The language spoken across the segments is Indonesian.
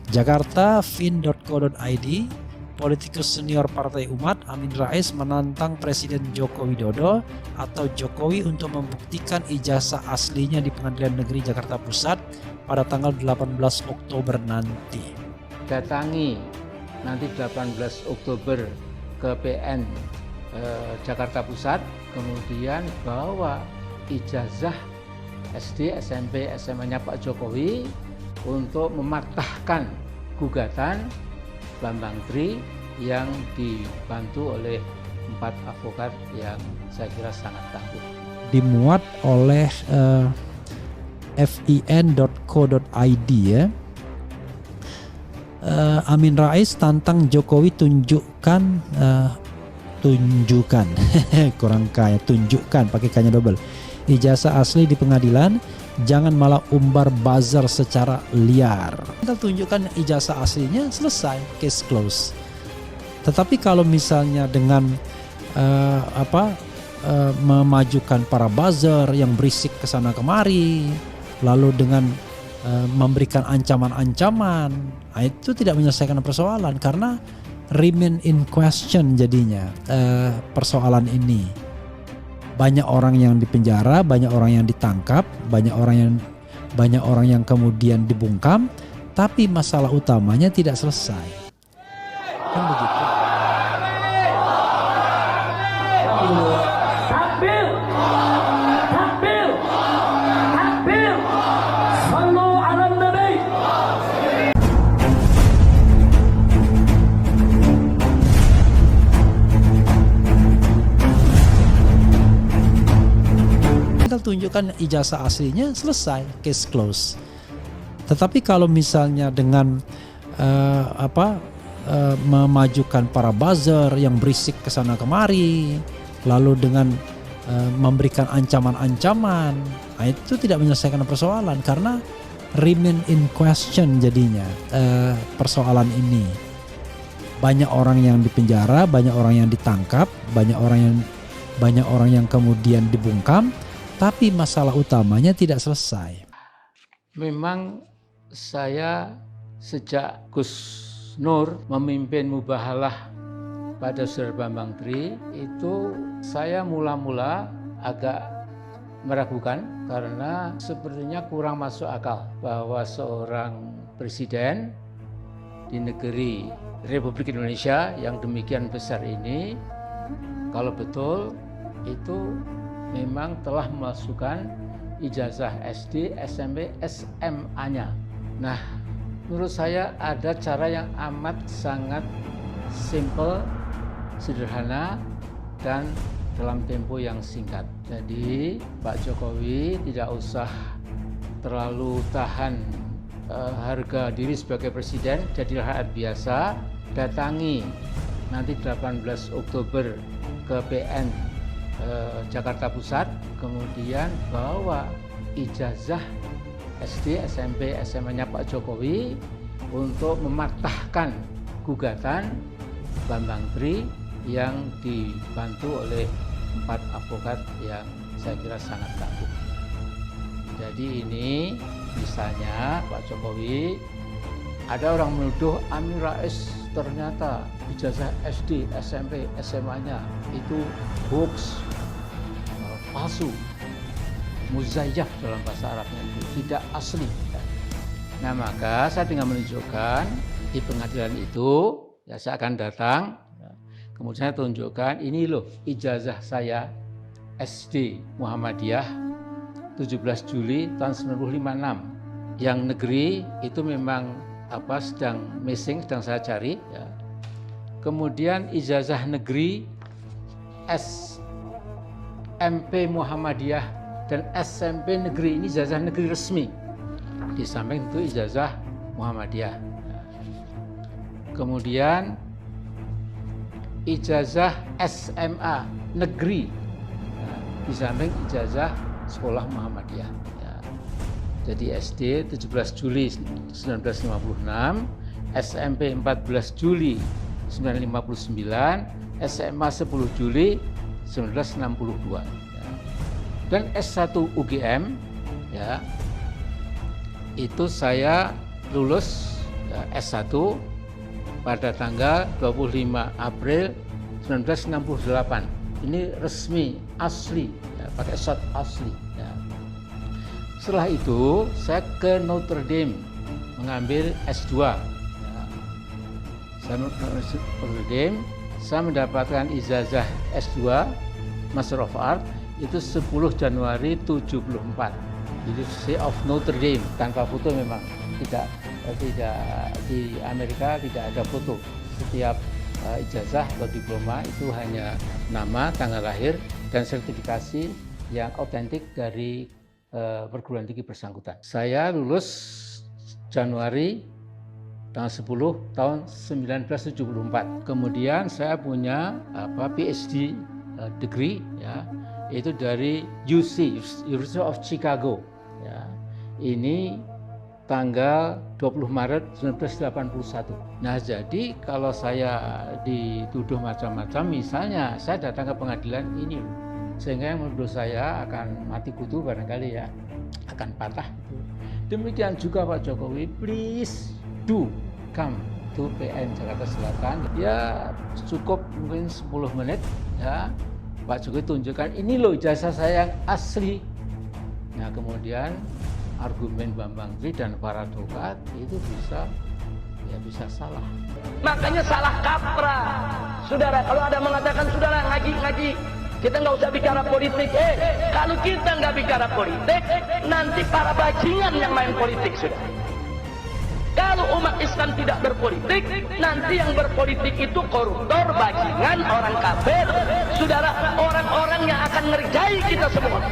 Jakarta, fin.co.id, politikus senior Partai Umat Amin Rais menantang Presiden Joko Widodo atau Jokowi untuk membuktikan ijazah aslinya di Pengadilan Negeri Jakarta Pusat pada tanggal 18 Oktober nanti. Datangi nanti 18 Oktober ke PN Jakarta Pusat, kemudian bawa ijazah SD, SMP, SMA-nya Pak Jokowi untuk mematahkan gugatan Bambang Tri yang dibantu oleh 4 advokat yang saya kira sangat tangguh. Dimuat oleh fin.co.id ya. Amin Rais tantang Jokowi tunjukkan kurang kaya, tunjukkan pakai kanya double, ijazah asli di pengadilan, jangan malah umbar buzzer secara liar. Kita tunjukkan ijazah aslinya, selesai, case close. Tetapi kalau misalnya dengan memajukan para buzzer yang berisik ke sana kemari, lalu dengan memberikan ancaman-ancaman, itu tidak menyelesaikan persoalan, karena remain in question jadinya persoalan ini. Banyak orang yang dipenjara, banyak orang yang ditangkap, banyak orang yang kemudian dibungkam, tapi masalah utamanya tidak selesai. Kan begitu. Tunjukkan ijazah aslinya, selesai, case close. Tetapi kalau misalnya dengan memajukan para buzzer yang berisik ke sana kemari, lalu dengan memberikan ancaman-ancaman, itu tidak menyelesaikan persoalan, karena remain in question jadinya persoalan ini. Banyak orang yang dipenjara, banyak orang yang ditangkap, banyak orang yang kemudian dibungkam, tapi masalah utamanya tidak selesai. Memang saya sejak Gus Nur memimpin Mubahalah pada Saudara Bambang Tri, itu saya mula-mula agak meragukan, karena sepertinya kurang masuk akal bahwa seorang presiden di negeri Republik Indonesia yang demikian besar ini, kalau betul itu memang telah memasukkan ijazah SD, SMP, SMA-nya. Nah, menurut saya ada cara yang amat sangat simple, sederhana, dan dalam tempo yang singkat. Jadi Pak Jokowi tidak usah terlalu tahan harga diri sebagai presiden, jadilah rakyat biasa, datangi nanti 18 Oktober ke PN Jakarta Pusat, kemudian bawa ijazah SD, SMP, SMA-nya Pak Jokowi untuk mematahkan gugatan Bambang Tri yang dibantu oleh 4 advokat yang saya kira sangat tangguh. Jadi ini misalnya Pak Jokowi, ada orang menuduh Amin Rais ternyata ijazah SD, SMP, SMA-nya itu hoax, palsu, muzayyaf dalam bahasa Arabnya, itu tidak asli. Nah, maka saya dengan menunjukkan di pengadilan itu, ya saya akan datang, kemudian saya tunjukkan, ini loh ijazah saya SD Muhammadiyah 17 Juli tahun 1956. Yang negeri itu memang sedang missing, sedang saya cari ya. Kemudian ijazah negeri SMP Muhammadiyah dan SMP negeri, ini ijazah negeri resmi. Di samping itu ijazah Muhammadiyah. Kemudian ijazah SMA negeri, di samping ijazah sekolah Muhammadiyah. Jadi SD 17 Juli 1956, SMP 14 Juli 1959, SMA 10 Juli 1962. Dan S1 UGM, ya, itu saya lulus S1 pada tanggal 25 April 1968. Ini resmi, asli, ya, pakai shot asli. Ya. Setelah itu saya ke Notre Dame mengambil S2. Ya. Saya ke Notre Dame, saya mendapatkan ijazah S2 Master of Art itu 10 Januari 74. University of Notre Dame, tanpa foto memang tidak di Amerika tidak ada foto. Setiap ijazah atau diploma itu hanya nama, tanggal lahir, dan sertifikasi yang otentik dari perguruan tinggi bersangkutan. Saya lulus Januari tanggal 10 tahun 1974. Kemudian saya punya PhD degree, ya, itu dari UC, University of Chicago. Ya. Ini tanggal 20 Maret 1981. Nah, jadi kalau saya dituduh macam-macam, misalnya saya datang ke pengadilan ini, sehingga yang menuduh saya akan mati kutu barangkali, ya, akan patah. Demikian juga Pak Jokowi, please do come to PN Jakarta Selatan. Ya cukup mungkin 10 menit, ya, Pak Jokowi tunjukkan ini loh ijazah saya yang asli. Nah, kemudian argumen Bambang Tri dan para advokat itu bisa salah. Makanya salah kaprah. Saudara, kalau ada mengatakan saudara ngaji, kita nggak usah bicara politik. Kalau kita nggak bicara politik, nanti para bajingan yang main politik, saudara. Kalau umat Islam tidak berpolitik, nanti yang berpolitik itu koruptor, bajingan, orang kafir, saudara, orang-orang yang akan ngerjai kita semua.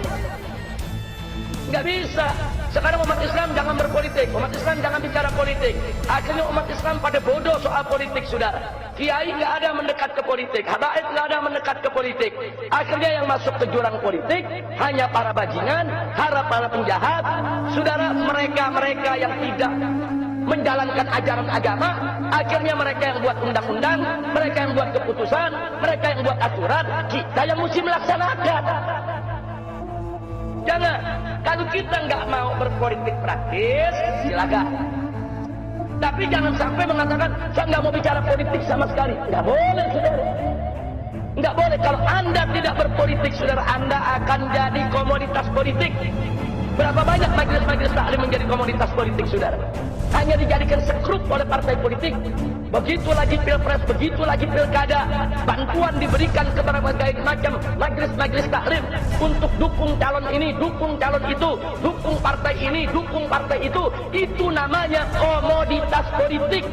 Nggak bisa. Sekarang umat Islam jangan berpolitik, umat Islam jangan bicara politik. Akhirnya umat Islam pada bodoh soal politik, saudara. Kiai nggak ada mendekat ke politik, habaib nggak ada mendekat ke politik. Akhirnya yang masuk ke jurang politik hanya para bajingan, para penjahat, saudara. Mereka yang tidak menjalankan ajaran agama, akhirnya mereka yang buat undang-undang, mereka yang buat keputusan, mereka yang buat aturan, kita yang mesti melaksanakan. Jangan, kalau kita nggak mau berpolitik praktis, silakan. Tapi jangan sampai mengatakan, saya nggak mau bicara politik sama sekali. Nggak boleh, saudara. Nggak boleh. Kalau Anda tidak berpolitik, saudara, Anda akan jadi komoditas politik. Berapa banyak majelis-majelis taklim menjadi komoditas politik, saudara? Hanya dijadikan sekrup oleh partai politik. Begitu lagi pilpres, begitu lagi pilkada, bantuan diberikan kepada berbagai macam majelis-majelis taklim untuk dukung calon ini, dukung calon itu, dukung partai ini, dukung partai itu. Itu namanya komoditas politik.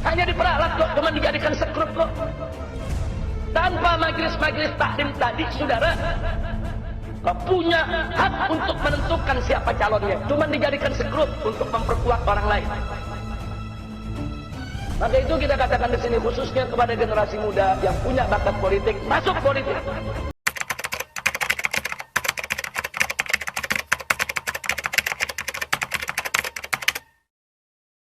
Hanya diperalat kok, cuma dijadikan sekrup kok. Tanpa majelis-majelis taklim tadi, saudara, kau punya hak untuk menentukan siapa calonnya. Cuma dijadikan sekrup untuk memperkuat orang lain. Maka itu kita katakan di sini khususnya kepada generasi muda yang punya bakat politik, masuk politik.